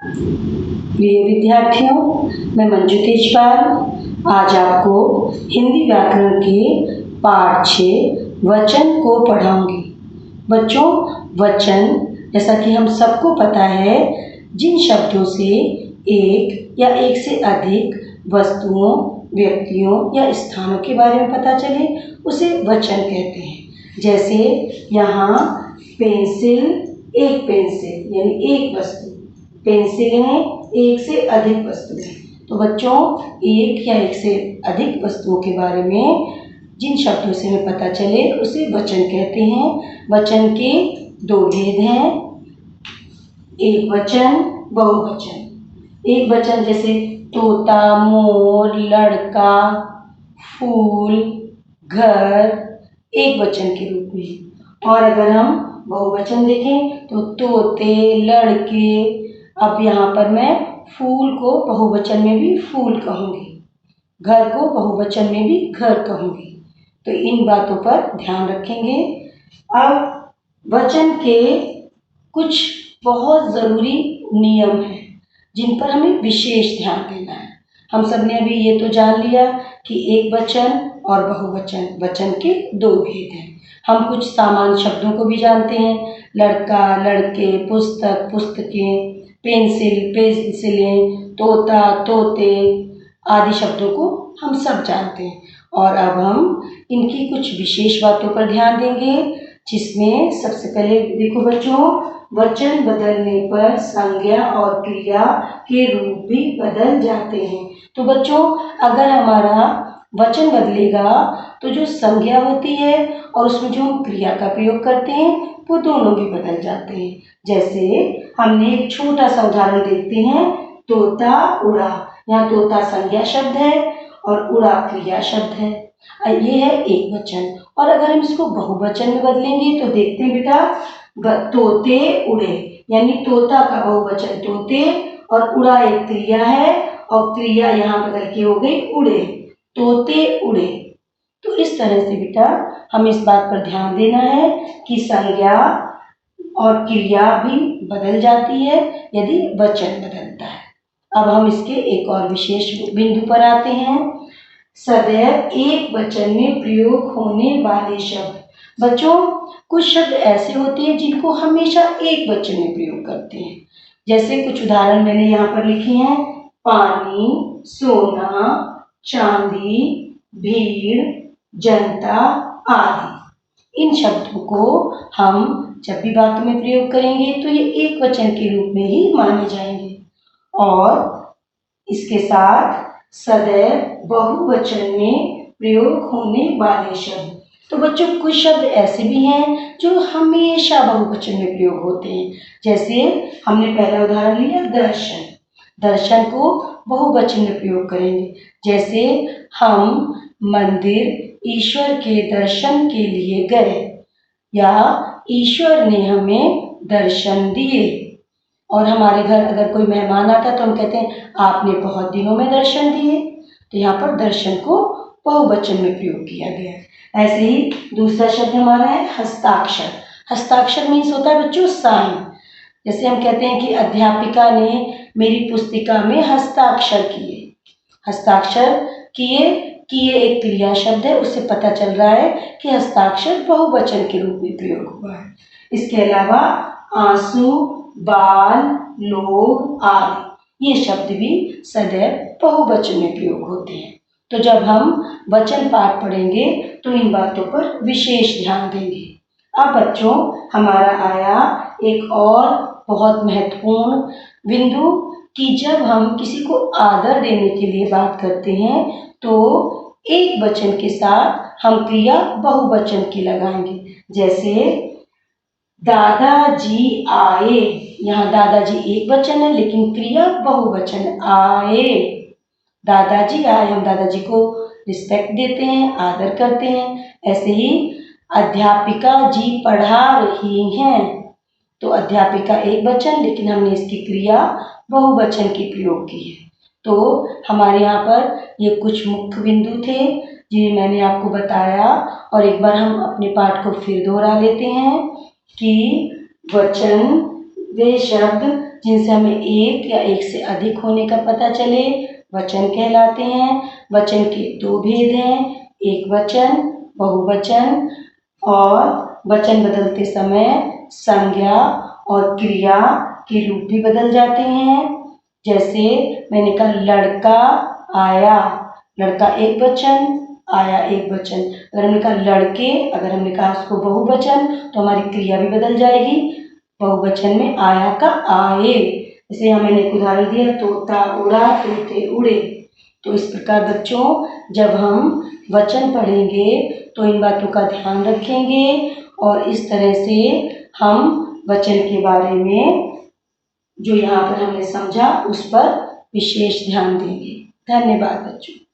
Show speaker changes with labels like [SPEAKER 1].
[SPEAKER 1] प्रिय विद्यार्थियों, मैं मंजू तेजपाल आज आपको हिंदी व्याकरण के पाठ 6 वचन को पढ़ाऊंगी। बच्चों, वचन जैसा कि हम सबको पता है, जिन शब्दों से एक या एक से अधिक वस्तुओं, व्यक्तियों या स्थानों के बारे में पता चले उसे वचन कहते हैं। जैसे यहाँ पेंसिल, एक पेंसिल यानी एक वस्तु, पेंसिलें एक से अधिक वस्तुएं। तो बच्चों, एक या एक से अधिक वस्तुओं के बारे में जिन शब्दों से हमें पता चले उसे वचन कहते हैं। वचन के दो भेद हैं, एक वचन, बहुवचन। एक वचन जैसे तोता, मोर, लड़का, फूल, घर, एक वचन के रूप में। और अगर हम बहुवचन देखें तो तोते, लड़के। अब यहाँ पर मैं फूल को बहुवचन में भी फूल कहूँगी, घर को बहुवचन में भी घर कहूँगी। तो इन बातों पर ध्यान रखेंगे। अब वचन के कुछ बहुत ज़रूरी नियम हैं जिन पर हमें विशेष ध्यान देना है। हम सब ने अभी ये तो जान लिया कि एक वचन और बहुवचन, वचन के दो भेद हैं। हम कुछ सामान्य शब्दों को भी जानते हैं, लड़का, लड़के, पुस्तक, पुस्तकें, पेंसिल, पेंसिलें, तोता, तोते आदि शब्दों को हम सब जानते हैं। और अब हम इनकी कुछ विशेष बातों पर ध्यान देंगे, जिसमें सबसे पहले देखो बच्चों, वचन बदलने पर संज्ञा और क्रिया के रूप भी बदल जाते हैं। तो बच्चों, अगर हमारा वचन बदलेगा तो जो संज्ञा होती है और उसमें जो हम क्रिया का प्रयोग करते हैं वो दोनों भी बदल जाते हैं। जैसे हमने एक छोटा सा उदाहरण देखते हैं, तोता उड़ा। यहाँ तोता संज्ञा शब्द है और उड़ा क्रिया शब्द है। ये है एक वचन। और अगर हम इसको बहुवचन में बदलेंगे तो देखते हैं बेटा, तोते उड़े, यानी तोता का बहुवचन तोते और उड़ा एक क्रिया है और क्रिया यहाँ बदल के हो गई उड़े, तोते उड़े। तो इस तरह से बेटा हमें इस बात पर ध्यान देना है कि संज्ञा और क्रिया भी बदल जाती है यदि वचन बदलता है। अब हम इसके एक और विशेष बिंदु पर आते हैं, सदैव एक वचन में प्रयोग होने वाले शब्द। बच्चों, कुछ शब्द ऐसे होते हैं जिनको हमेशा एक वचन में प्रयोग करते हैं। जैसे कुछ उदाहरण मैंने यहाँ पर लिखे हैं, पानी, सोना, चांदी, भीड़, जनता आदि। इन शब्दों को हम जब भी बातों में प्रयोग करेंगे तो ये एक वचन के रूप में ही माने जाएंगे। और इसके साथ सदैव बहुवचन में प्रयोग होने वाले शब्द। तो बच्चों, कुछ शब्द ऐसे भी हैं जो हमेशा बहुवचन में प्रयोग होते हैं। जैसे हमने पहला उदाहरण लिया दर्शन, दर्शन को बहुवचन में प्रयोग करेंगे। जैसे हम मंदिर ईश्वर के दर्शन के लिए गए, या ईश्वर ने हमें दर्शन दिए। और हमारे घर अगर कोई मेहमान आता है तो हम कहते हैं आपने बहुत दिनों में दर्शन दिए। तो यहाँ पर दर्शन को बहुवचन में प्रयोग किया गया है। ऐसे ही दूसरा शब्द हमारा है हस्ताक्षर। हस्ताक्षर मीन्स होता है बच्चों साइन। जैसे हम कहते हैं कि अध्यापिका ने मेरी पुस्तिका में हस्ताक्षर किए। हस्ताक्षर किए एक क्रिया शब्द है, उससे पता चल रहा है कि हस्ताक्षर बहुवचन के रूप में प्रयोग हुआ है। इसके अलावा आंसू, बाल, लोग आदि, ये शब्द भी सदैव बहुवचन में प्रयोग होते हैं। तो जब हम वचन पाठ पढ़ेंगे तो इन बातों पर विशेष ध्यान देंगे। अब बच्चों, हमारा आया एक और बहुत महत्वपूर्ण बिंदु कि जब हम किसी को आदर देने के लिए बात करते हैं तो एक वचन के साथ हम क्रिया बहुवचन की लगाएंगे। जैसे दादाजी आए, यहाँ दादाजी एक वचन है लेकिन क्रिया बहुवचन आए। दादाजी आए, हम दादाजी को रिस्पेक्ट देते हैं, आदर करते हैं। ऐसे ही अध्यापिका जी पढ़ा रही हैं, तो अध्यापिका एक वचन लेकिन हमने इसकी क्रिया बहुवचन की प्रयोग की है। तो हमारे यहाँ पर ये कुछ मुख्य बिंदु थे जी मैंने आपको बताया। और एक बार हम अपने पाठ को फिर दोहरा लेते हैं कि वचन वे शब्द जिनसे हमें एक या एक से अधिक होने का पता चले वचन कहलाते हैं। वचन के दो भेद हैं, एक वचन, बहुवचन। और वचन बदलते समय संज्ञा और क्रिया के रूप भी बदल जाते हैं। जैसे मैंने कहा लड़का आया, लड़का एक वचन, आया एक वचन। अगर हमने कहा लड़के, अगर हमने कहा उसको बहुवचन तो हमारी क्रिया भी बदल जाएगी, बहुवचन में आया का आए। जैसे यहाँ मैंने एक उदाहरण दिया, तोता उड़ा, तोते उड़े। तो इस प्रकार बच्चों जब हम वचन पढ़ेंगे तो इन बातों का ध्यान रखेंगे और इस तरह से हम वचन के बारे में जो यहाँ पर हमने समझा उस पर विशेष ध्यान देंगे। धन्यवाद बच्चों।